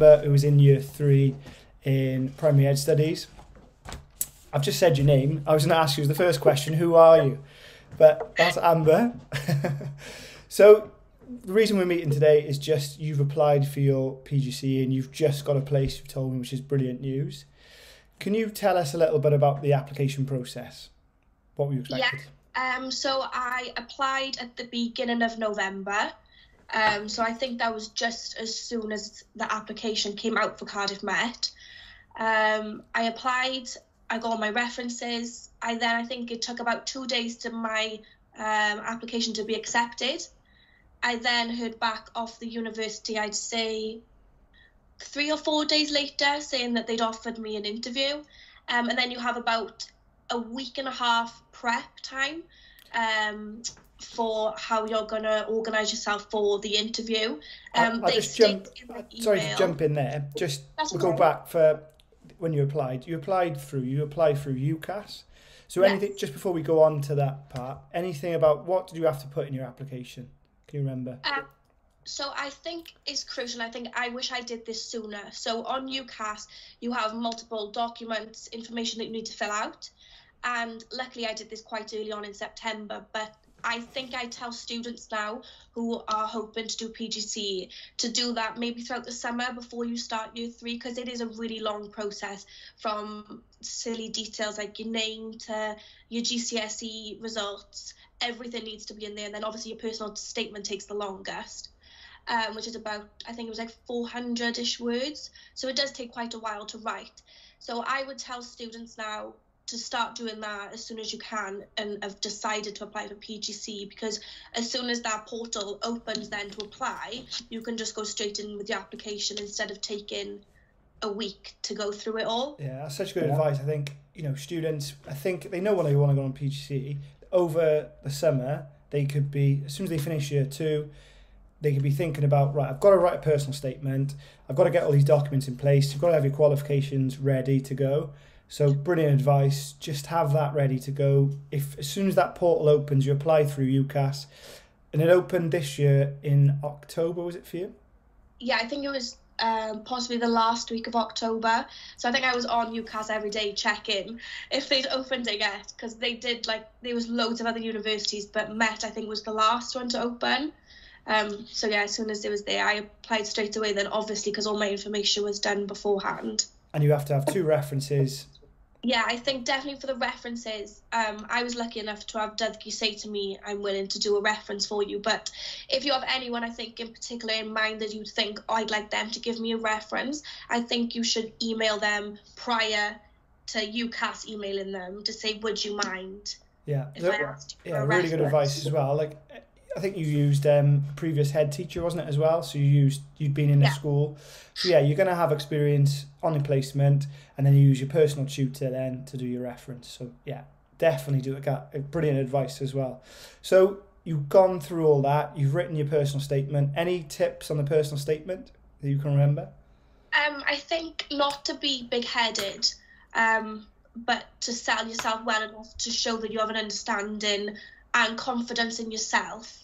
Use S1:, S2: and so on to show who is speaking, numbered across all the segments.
S1: Amber, who was in year 3 in primary ed studies. I've just said your name. I was going to ask you as the first question, who are you? But that's Amber. So the reason we're meeting today is just you've applied for your PGCE and you've just got a place, you've told me, which is brilliant news. Can you tell us a little bit about the application process? What were you expected?
S2: Yeah, so I applied at the beginning of November. So I think that was just as soon as the application came out for Cardiff Met. I applied, I got all my references. I think it took about 2 days to my application to be accepted. I then heard back off the university, I'd say 3 or 4 days later, saying that they'd offered me an interview. And then you have about a week and a half prep time for how you're going to organise yourself for the interview.
S1: I'll just jump, sorry to jump in there. Just we'll go back for when you applied. You applied through UCAS. So anything, just before we go on to that part, anything about what did you have to put in your application? Can you remember?
S2: So I think it's crucial. I think I wish I did this sooner. So on UCAS, you have multiple documents, information that you need to fill out. And luckily I did this quite early on in September, but I think I tell students now who are hoping to do PGCE to do that maybe throughout the summer before you start year 3, because it is a really long process, from silly details like your name to your GCSE results. Everything needs to be in there, and then obviously your personal statement takes the longest, which is about, I think it was like 400-ish words, so it does take quite a while to write. So I would tell students now to start doing that as soon as you can and have decided to apply for PGCE, because as soon as that portal opens then to apply, you can just go straight in with the application instead of taking a week to go through it all.
S1: Yeah, that's such good advice. I think, students, I think they know when they want to go on PGCE. Over the summer, they could be, as soon as they finish year 2, they could be thinking about, right, I've got to write a personal statement, I've got to get all these documents in place, you've got to have your qualifications ready to go. So brilliant advice, just have that ready to go. If as soon as that portal opens, you apply through UCAS, and it opened this year in October, was it for you?
S2: Yeah, I think it was possibly the last week of October. So I think I was on UCAS every day checking if they'd opened it yet, because they did, there was loads of other universities, but Met I think was the last one to open. So yeah, as soon as it was there, I applied straight away then, obviously, because all my information was done beforehand.
S1: And you have to have 2 references.
S2: Yeah, I think definitely for the references, I was lucky enough to have Dudley say to me, I'm willing to do a reference for you. But if you have anyone, I think, in particular in mind that you think, I'd like them to give me a reference, I think you should email them prior to UCAS emailing them to say, would you mind?
S1: Yeah,
S2: if I asked you for a
S1: really
S2: reference?
S1: good advice as well. I think you used a previous head teacher, wasn't it, as well? So you'd been in the school. So yeah, you're going to have experience on the placement, and then you use your personal tutor then to do your reference. So yeah, definitely do it. Brilliant advice as well. So you've gone through all that. You've written your personal statement. Any tips on the personal statement that you can remember?
S2: I think not to be big-headed, but to sell yourself well enough to show that you have an understanding and confidence in yourself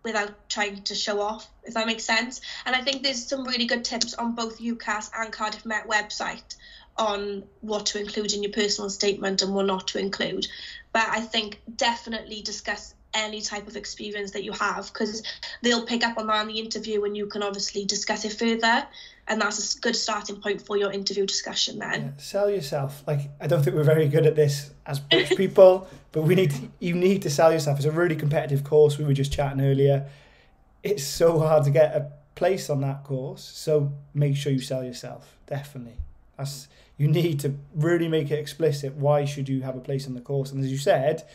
S2: without trying to show off, if that makes sense. And I think there's some really good tips on both UCAS and Cardiff Met website on what to include in your personal statement and what not to include. But I think definitely discuss any type of experience that you have, because they'll pick up on that in the interview and you can obviously discuss it further, and that's a good starting point for your interview discussion then.
S1: Yeah, sell yourself. I don't think we're very good at this as British people, but you need to sell yourself. It's a really competitive course. We were just chatting earlier. It's so hard to get a place on that course, so make sure you sell yourself, definitely. You need to really make it explicit why should you have a place on the course. And as you said,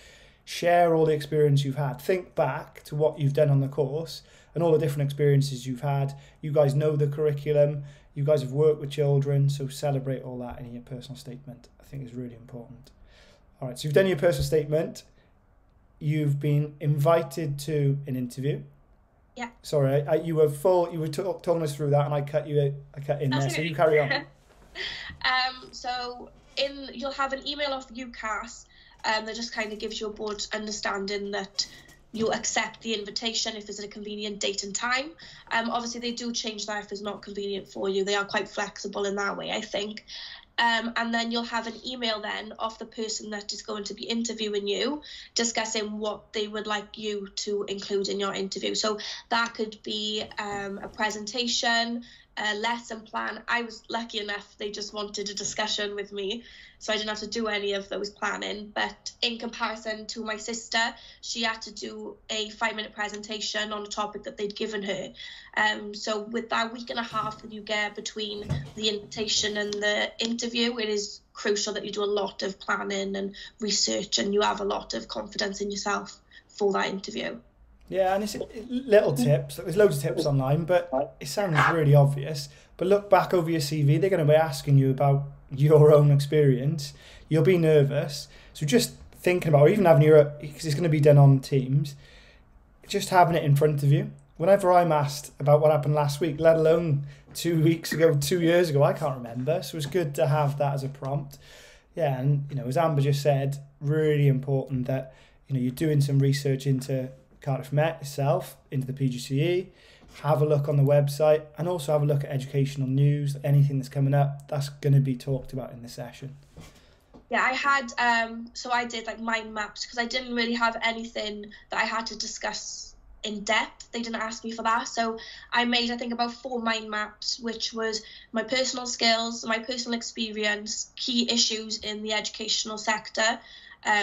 S1: share all the experience you've had. Think back to what you've done on the course and all the different experiences you've had. You guys know the curriculum. You guys have worked with children, so celebrate all that in your personal statement. I think is really important. All right, so you've done your personal statement. You've been invited to an interview.
S2: Yeah.
S1: Sorry, you were talking us through that, and I cut in there. So you carry on.
S2: So you'll have an email off UCAS that just kind of gives you a broad understanding that you accept the invitation if it's at a convenient date and time. Obviously, they do change that if it's not convenient for you. They are quite flexible in that way, I think. And then you'll have an email then of the person that is going to be interviewing you, discussing what they would like you to include in your interview. So that could be a presentation, a lesson plan. I was lucky enough, they just wanted a discussion with me, so I didn't have to do any of those planning. But in comparison to my sister, she had to do a 5-minute presentation on a topic that they'd given her. So with that week and a half that you get between the invitation and the interview, it is crucial that you do a lot of planning and research, and you have a lot of confidence in yourself for that interview.
S1: Yeah, and it's little tips. There's loads of tips online, but it sounds really obvious. But look back over your CV, they're going to be asking you about your own experience. You'll be nervous. So just thinking about, or even having because it's going to be done on Teams, just having it in front of you. Whenever I'm asked about what happened last week, let alone 2 weeks ago, 2 years ago, I can't remember. So it's good to have that as a prompt. Yeah, and as Amber just said, really important that you're doing some research into Cardiff Met itself, into the PGCE, have a look on the website, and also have a look at educational news, anything that's coming up, that's going to be talked about in the session.
S2: Yeah, I had, so I did like mind maps, because I didn't really have anything that I had to discuss in depth. They didn't ask me for that. So I made, I think, about 4 mind maps, which was my personal skills, my personal experience, key issues in the educational sector.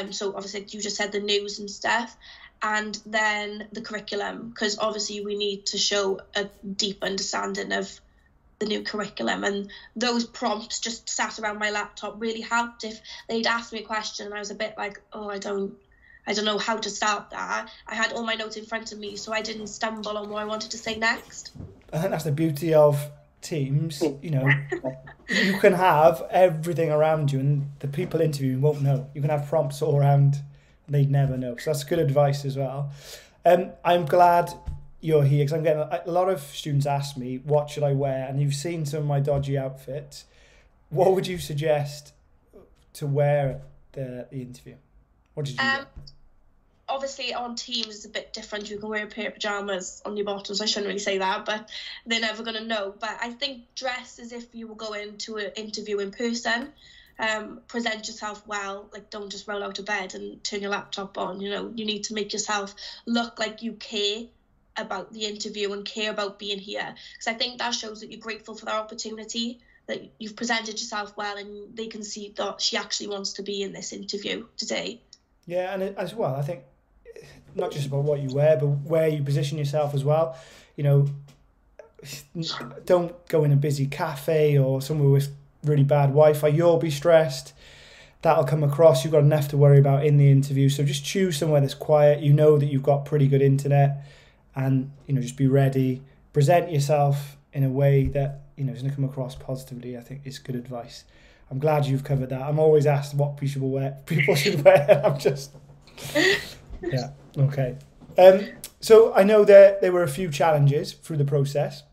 S2: So obviously you just said the news and stuff. And then the curriculum, because obviously we need to show a deep understanding of the new curriculum, and those prompts just sat around my laptop really helped. If they'd asked me a question and I was a bit like, oh, I don't know how to start that, I had all my notes in front of me, so I didn't stumble on what I wanted to say next.
S1: I think that's the beauty of Teams. You can have everything around you, and the people interviewing won't know. You can have prompts all around, they'd never know. So that's good advice as well. I'm glad you're here, because I'm getting a lot of students ask me, what should I wear? And you've seen some of my dodgy outfits. What would you suggest to wear at the interview? What did you wear?
S2: Obviously on Teams it's a bit different. You can wear a pair of pyjamas on your bottoms. I shouldn't really say that, but they're never going to know. But I think dress as if you were going to an interview in person. Present yourself well, like don't just roll out of bed and turn your laptop on. You need to make yourself look like you care about the interview and care about being here, because I think that shows that you're grateful for that opportunity, that you've presented yourself well, and they can see that she actually wants to be in this interview today. Yeah,
S1: and as well, I think not just about what you wear, but where you position yourself as well. Don't go in a busy cafe or somewhere with really bad Wi-Fi. You'll be stressed. That'll come across. You've got enough to worry about in the interview. So just choose somewhere that's quiet. That you've got pretty good internet, and just be ready. Present yourself in a way that is going to come across positively. I think is good advice. I'm glad you've covered that. I'm always asked what people should wear. I'm just yeah, okay. So I know there were a few challenges through the process,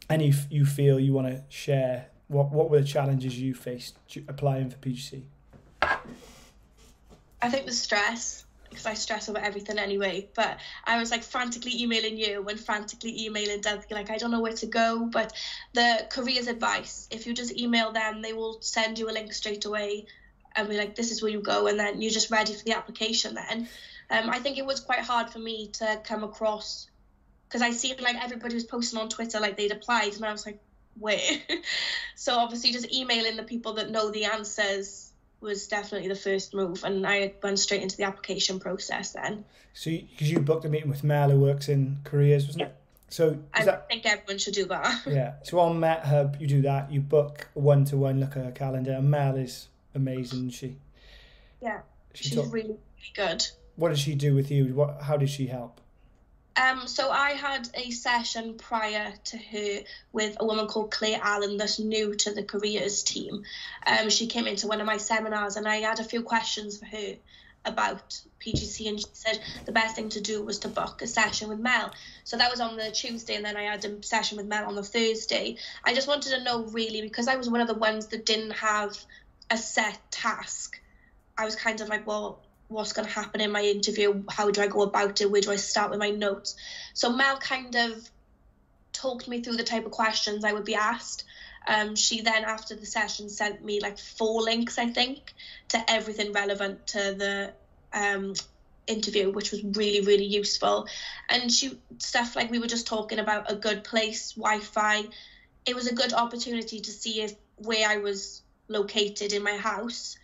S1: and if you feel you want to share, what were the challenges you faced applying for PGCE?
S2: I think the stress, because I stress over everything anyway, but I was like frantically emailing you and frantically emailing Deb, like I don't know where to go. But the careers advice, if you just email them, they will send you a link straight away and be like, this is where you go, and then you're just ready for the application then. I think it was quite hard for me to come across, because I seen like everybody was posting on Twitter like they'd applied, and I was like, where? So obviously just emailing the people that know the answers was definitely the first move, and I went straight into the application process then.
S1: So because you booked a meeting with Mel, who works in careers, wasn't it? So
S2: I think everyone should do that.
S1: Yeah. So on Met Hub, you do that. You book a 1-to-1 look at her calendar, and Mel is amazing.
S2: Yeah, she's really, really good.
S1: What did she do with you? How did she help?
S2: So I had a session prior to her with a woman called Claire Allen that's new to the careers team. She came into one of my seminars, and I had a few questions for her about PGCE, and she said the best thing to do was to book a session with Mel. So that was on the Tuesday, and then I had a session with Mel on the Thursday. I just wanted to know, really, because I was one of the ones that didn't have a set task. I was kind of like, well, what's going to happen in my interview, how do I go about it, where do I start with my notes. So Mel kind of talked me through the type of questions I would be asked. She then, after the session, sent me like 4 links, I think, to everything relevant to the interview, which was really, really useful. And stuff like we were just talking about, a good place, Wi-Fi. It was a good opportunity to see if where I was located in my house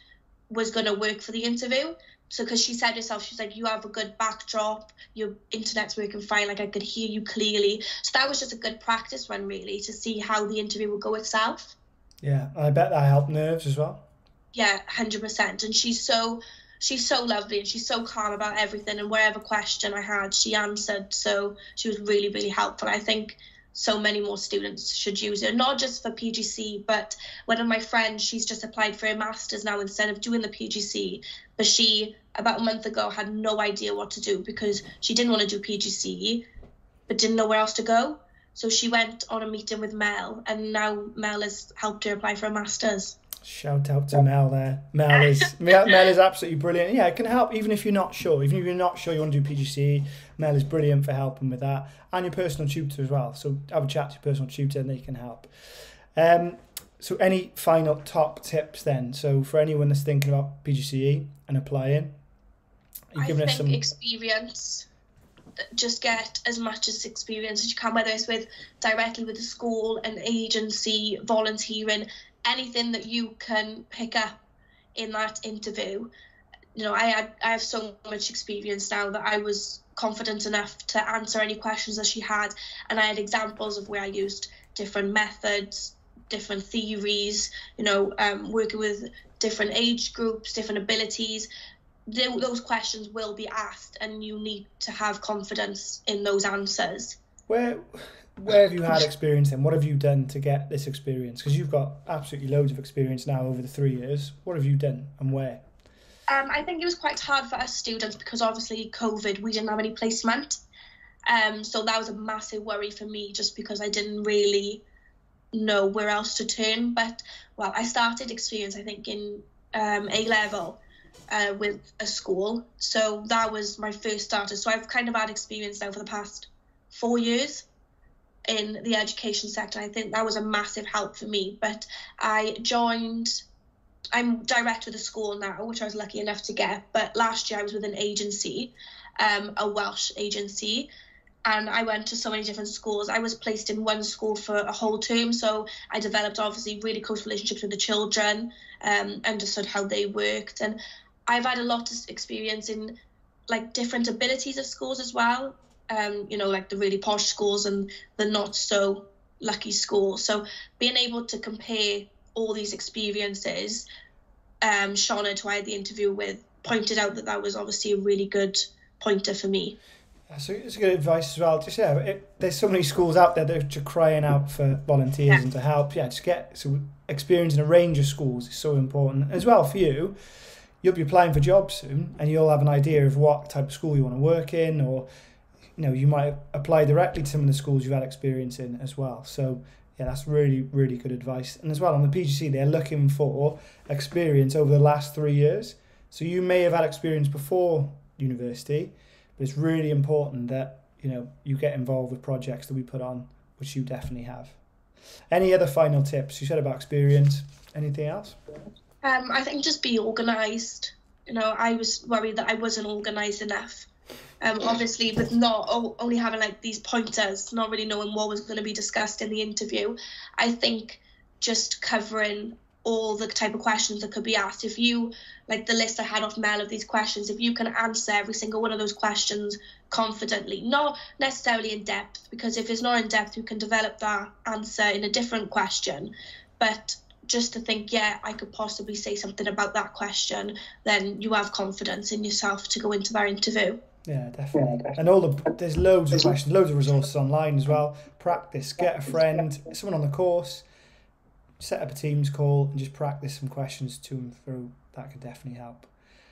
S2: was going to work for the interview. So, because she said herself, she's like, you have a good backdrop, your internet's working fine, like I could hear you clearly. So that was just a good practice run, really, to see how the interview would go itself.
S1: Yeah, I bet that helped nerves as well.
S2: Yeah, 100%. And she's so lovely, and she's so calm about everything, and whatever question I had, she answered. So she was really, really helpful. I think so many more students should use it, not just for PGCE, but one of my friends, she's just applied for a master's now instead of doing the PGCE, but she, about a month ago, had no idea what to do because she didn't want to do PGCE, but didn't know where else to go. So she went on a meeting with Mel, and now Mel has helped her apply for a master's.
S1: Shout out to Mel there. Mel is absolutely brilliant. Yeah, it can help even if you're not sure. Even if you're not sure you want to do PGCE, Mel is brilliant for helping with that. And your personal tutor as well. So have a chat to your personal tutor and they can help. So any final top tips then? So for anyone that's thinking about PGCE and applying,
S2: I think experience. Just get as much experience as you can, whether it's directly with the school, an agency, volunteering, anything that you can pick up in that interview. You know, I have so much experience now that I was confident enough to answer any questions that she had, and I had examples of where I used different methods, different theories, you know, working with different age groups, different abilities. Those questions will be asked, and you need to have confidence in those answers.
S1: Where have you had experience then? What have you done to get this experience? Because you've got absolutely loads of experience now over the 3 years. What have you done and where?
S2: I think it was quite hard for us students because obviously COVID, we didn't have any placement. So that was a massive worry for me just because I didn't really know where else to turn. But, well, I started experience, I think, in A-level with a school. So that was my first starter. So I've kind of had experience now for the past 4 years in the education sector. I think that was a massive help for me. But I'm direct with a school now, which I was lucky enough to get. But last year I was with an agency, a Welsh agency, and I went to so many different schools. I was placed in one school for a whole term, so I developed obviously really close relationships with the children, understood how they worked, and I've had a lot of experience in like different abilities of schools as well. You know, like the really posh schools and the not so lucky schools. So being able to compare all these experiences, Shauna, who I had the interview with, pointed out that was obviously a really good pointer for me.
S1: So it's good advice as well. Just there's so many schools out there that are crying out for volunteers and to help. Yeah, just get experience in a range of schools is so important as well for you. You'll be applying for jobs soon, and you'll have an idea of what type of school you want to work in, or you know, you might apply directly to some of the schools you've had experience in as well. So yeah, that's really, really good advice. And as well, on the PGC, they're looking for experience over the last 3 years. So you may have had experience before university, but it's really important that, you know, you get involved with projects that we put on, which you definitely have. Any other final tips? You said about experience. Anything else?
S2: I think just be organised. You know, I was worried that I wasn't organised enough. Obviously, with not only having like these pointers, not really knowing what was going to be discussed in the interview, I think just covering all the type of questions that could be asked. If you, like the list I had off Mel of these questions, if you can answer every single one of those questions confidently, not necessarily in depth, because if it's not in depth, you can develop that answer in a different question, but just to think, yeah, I could possibly say something about that question, then you have confidence in yourself to go into that interview.
S1: Yeah, definitely. And there's loads of questions, loads of resources online as well. Practice, get a friend, someone on the course, set up a Teams call and just practice some questions to and through. That could definitely help.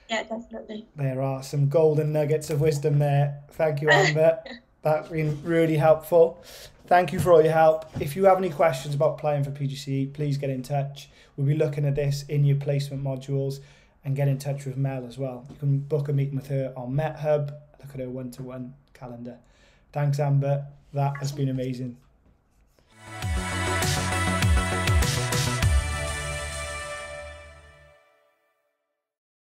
S2: Yeah, definitely.
S1: There are some golden nuggets of wisdom there. Thank you, Amber. That's been really helpful. Thank you for all your help. If you have any questions about applying for PGCE, please get in touch. We'll be looking at this in your placement modules. and get in touch with Mel as well. You can book a meeting with her on MetHub. Look at her one-to-one calendar. Thanks, Amber. That has been amazing.